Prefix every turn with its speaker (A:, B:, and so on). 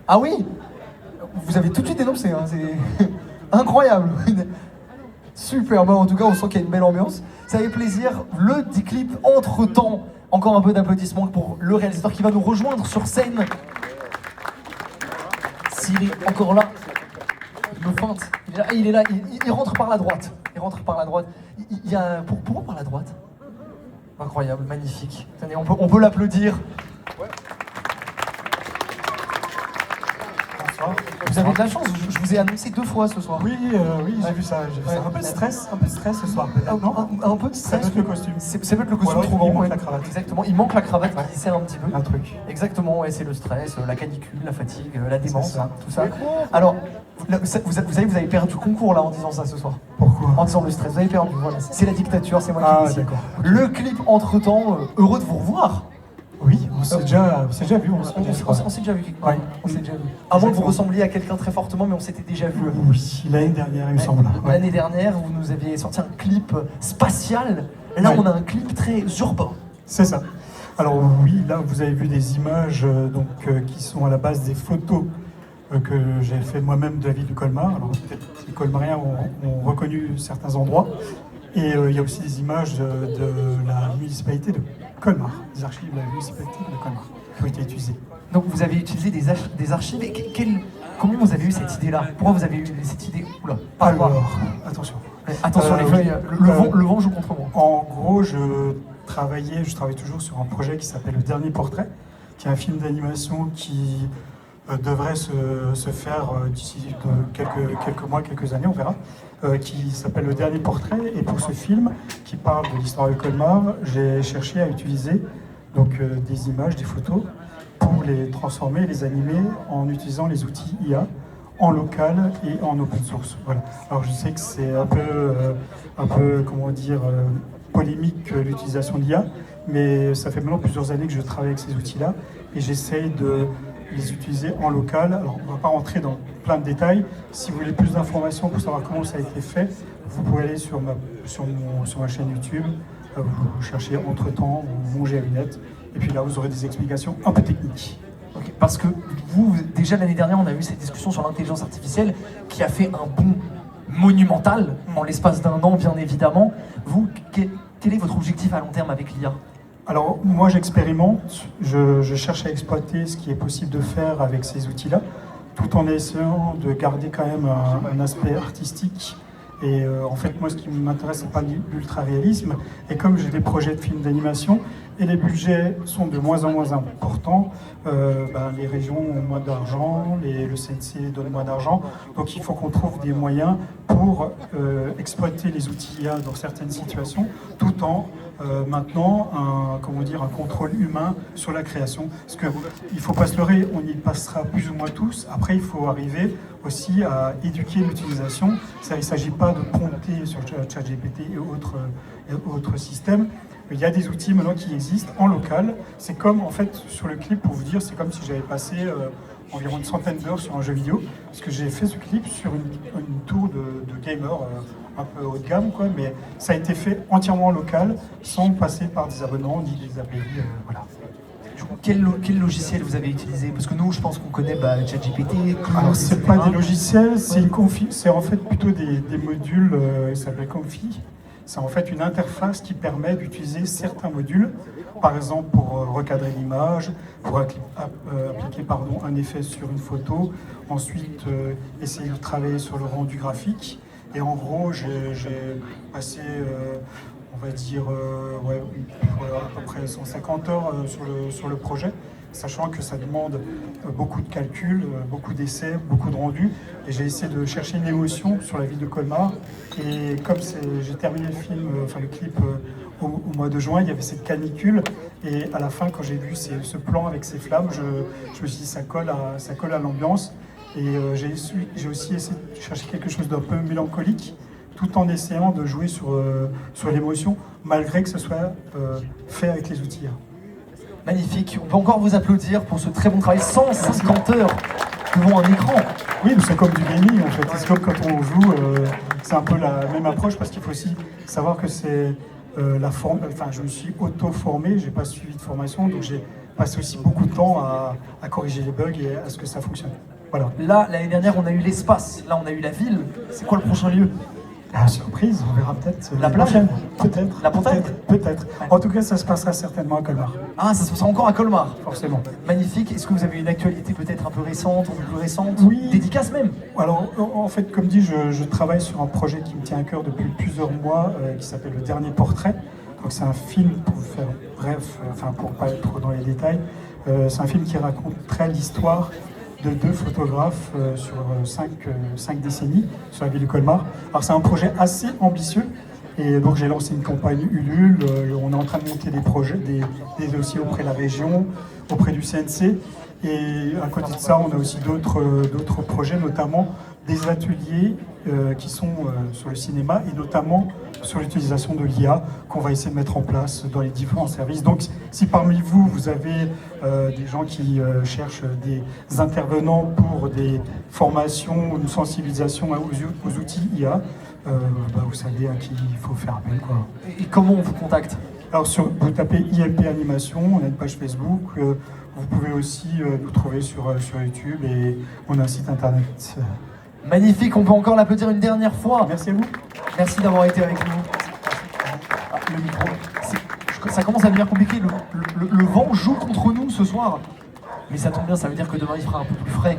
A: Ah oui. Vous avez tout de suite dénoncé, hein, c'est incroyable. Super, bon, en tout cas on sent qu'il y a une belle ambiance. Ça fait plaisir, le 10 clips entre-temps. Encore un peu d'applaudissements pour le réalisateur qui va nous rejoindre sur scène. S'il est encore là, il me feinte. Il est là, il rentre par la droite. Il rentre par la droite. Il y a... Pourquoi par la droite? Incroyable, magnifique. Tenez, on peut l'applaudir.
B: Bonsoir.
A: Vous avez de la chance, je vous ai annoncé 2 fois ce soir.
B: Oui, j'ai vu ça.
A: Ouais.
B: Un peu de stress ce soir, peut-être, non?
A: Un peu de stress.
B: Ça peut être le costume.
A: C'est peut-être le costume
B: Ou alors,
A: trouvant.
B: il manque
A: Ouais.
B: la cravate.
A: Exactement, il manque la cravate qui sert un petit peu.
B: Un truc.
A: Exactement, ouais, c'est le stress, la canicule, la fatigue, la démence,
B: ça.
A: hein, tout ça. Alors, là, vous avez perdu le concours là en disant ça ce soir.
B: Pourquoi?
A: En disant le stress, vous avez perdu, voilà. C'est la dictature, c'est moi qui décide.
B: D'accord.
A: Le clip entre-temps, heureux de vous revoir.
B: Oui, on s'est déjà vu. On
A: On s'est déjà vu quelque part.
B: Ouais.
A: On s'est déjà vu. À moins que vous
B: Exactement.
A: ressembliez à quelqu'un très fortement, mais on s'était déjà vu.
B: Oui, l'année dernière, il me semble. Ouais.
A: L'année dernière, vous nous aviez sorti un clip spatial. Là,
B: Ouais.
A: on a un clip très urbain.
B: C'est ça. Alors oui, là vous avez vu des images qui sont à la base des photos que j'ai fait moi-même de la ville de Colmar. Alors peut-être que les Colmariens ont reconnu certains endroits. Et il y a aussi des images de la municipalité de Colmar, des archives de la municipalité de Colmar qui ont été utilisées.
A: Donc vous avez utilisé des archives. Et comment vous avez eu cette idée-là? Pourquoi vous avez eu cette idée? Oula, pas
B: Alors,
A: moi.
B: attention.
A: Attention les
B: oui.
A: feuilles, le vent joue contre moi.
B: En gros, je travaille toujours sur un projet qui s'appelle Le Dernier Portrait, qui est un film d'animation qui devrait se faire d'ici quelques mois, quelques années, on verra, qui s'appelle Le Dernier Portrait. Et pour ce film, qui parle de l'histoire de Colmar, j'ai cherché à utiliser des images, des photos, pour les transformer, les animer en utilisant les outils IA, en local et en open source. Voilà. Alors je sais que c'est un peu comment dire, polémique l'utilisation de l'IA, mais ça fait maintenant plusieurs années que je travaille avec ces outils-là et j'essaye de les utiliser en local. Alors on ne va pas rentrer dans plein de détails. Si vous voulez plus d'informations pour savoir comment ça a été fait, vous pouvez aller sur ma chaîne YouTube, vous cherchez Entre-temps ou Mon GA-Lunette, et puis là vous aurez des explications un peu techniques.
A: Okay, parce que vous, déjà l'année dernière, on a eu cette discussion sur l'intelligence artificielle qui a fait un bond monumental en l'espace d'un an, bien évidemment. Vous, quel est votre objectif à long terme avec l'IA?
B: Alors moi j'expérimente, je cherche à exploiter ce qui est possible de faire avec ces outils-là, tout en essayant de garder quand même un aspect artistique. Et en fait, moi, ce qui m'intéresse, c'est pas l'ultra-réalisme. Et comme j'ai des projets de films d'animation, et les budgets sont de moins en moins importants, les régions ont moins d'argent, le CNC donne moins d'argent. Donc il faut qu'on trouve des moyens pour exploiter les outils IA dans certaines situations, tout en maintenant un contrôle humain sur la création. Parce qu'il ne faut pas se leurrer, on y passera plus ou moins tous. Après, il faut arriver aussi à éduquer l'utilisation. Il ne s'agit pas de prompter sur ChatGPT et autres systèmes. Il y a des outils maintenant qui existent en local. C'est comme, en fait, sur le clip, pour vous dire, c'est comme si j'avais passé environ une centaine d'heures sur un jeu vidéo. Parce que j'ai fait ce clip sur une tour de gamer un peu haut de gamme, quoi, mais ça a été fait entièrement en local, sans passer par des abonnements ni des API. Voilà.
A: Quel logiciel vous avez utilisé? Parce que nous, je pense qu'on connaît ChatGPT, Claude,
B: Alors, c'est
A: etc.
B: pas des logiciels, c'est en fait plutôt des modules, ils s'appellent Comfy. C'est en fait une interface qui permet d'utiliser certains modules, par exemple pour recadrer l'image, pour appliquer un effet sur une photo, ensuite essayer de travailler sur le rendu graphique. Et en gros, j'ai passé, on va dire, à peu près 150 heures sur le projet, sachant que ça demande beaucoup de calculs, beaucoup d'essais, beaucoup de rendus. Et j'ai essayé de chercher une émotion sur la ville de Colmar. Et comme j'ai terminé le clip au mois de juin, il y avait cette canicule. Et à la fin, quand j'ai vu ce plan avec ces flammes, je me suis dit ça colle à l'ambiance. Et j'ai aussi essayé de chercher quelque chose d'un peu mélancolique, tout en essayant de jouer sur l'émotion, malgré que ce soit fait avec les outils.
A: Magnifique, on peut encore vous applaudir pour ce très bon travail, 150 heures devant un écran.
B: Oui, c'est comme du gaming en fait, c'est comme quand on joue, c'est un peu la même approche parce qu'il faut aussi savoir que c'est la forme, je me suis auto-formé, j'ai pas suivi de formation, donc j'ai passe aussi beaucoup de temps à corriger les bugs et à ce que ça fonctionne. Voilà.
A: Là, l'année dernière, on a eu l'espace, là, on a eu la ville. C'est quoi le prochain lieu?
B: Ah, surprise, on verra peut-être.
A: La plage?
B: Peut-être.
A: La montagne?
B: Peut-être.
A: Ouais.
B: En tout cas, ça se passera certainement à Colmar.
A: Ah, ça se passera encore à Colmar.
B: Forcément.
A: Magnifique. Est-ce que vous avez une actualité peut-être un peu récente ou plus récente?
B: Oui.
A: Dédicace même?
B: Alors, en fait, comme dit, je travaille sur un projet qui me tient à cœur depuis plusieurs mois, qui s'appelle Le Dernier Portrait. Donc, c'est un film, pour faire bref, pour pas être trop dans les détails, c'est un film qui raconterait l'histoire de 2 photographes sur 5 décennies sur la ville de Colmar. Alors, c'est un projet assez ambitieux. Et donc, j'ai lancé une campagne Ulule. On est en train de monter des projets, des dossiers auprès de la région, auprès du CNC. Et à côté de ça, on a aussi d'autres projets, notamment des ateliers qui sont sur le cinéma et notamment sur l'utilisation de l'IA qu'on va essayer de mettre en place dans les différents services. Donc, si parmi vous, vous avez des gens qui cherchent des intervenants pour des formations, une sensibilisation aux outils IA, vous savez à qui il faut faire appel, quoi.
A: Et comment on vous contacte?
B: Alors, vous tapez IMP Animation, on a une page Facebook. Vous pouvez aussi nous trouver sur YouTube et on a un site internet.
A: Magnifique, on peut encore l'applaudir une dernière fois.
B: Merci à vous.
A: Merci d'avoir été avec nous. Ah, le micro, ça commence à devenir compliqué. Le vent joue contre nous ce soir. Mais ça tombe bien, ça veut dire que demain il fera un peu plus frais.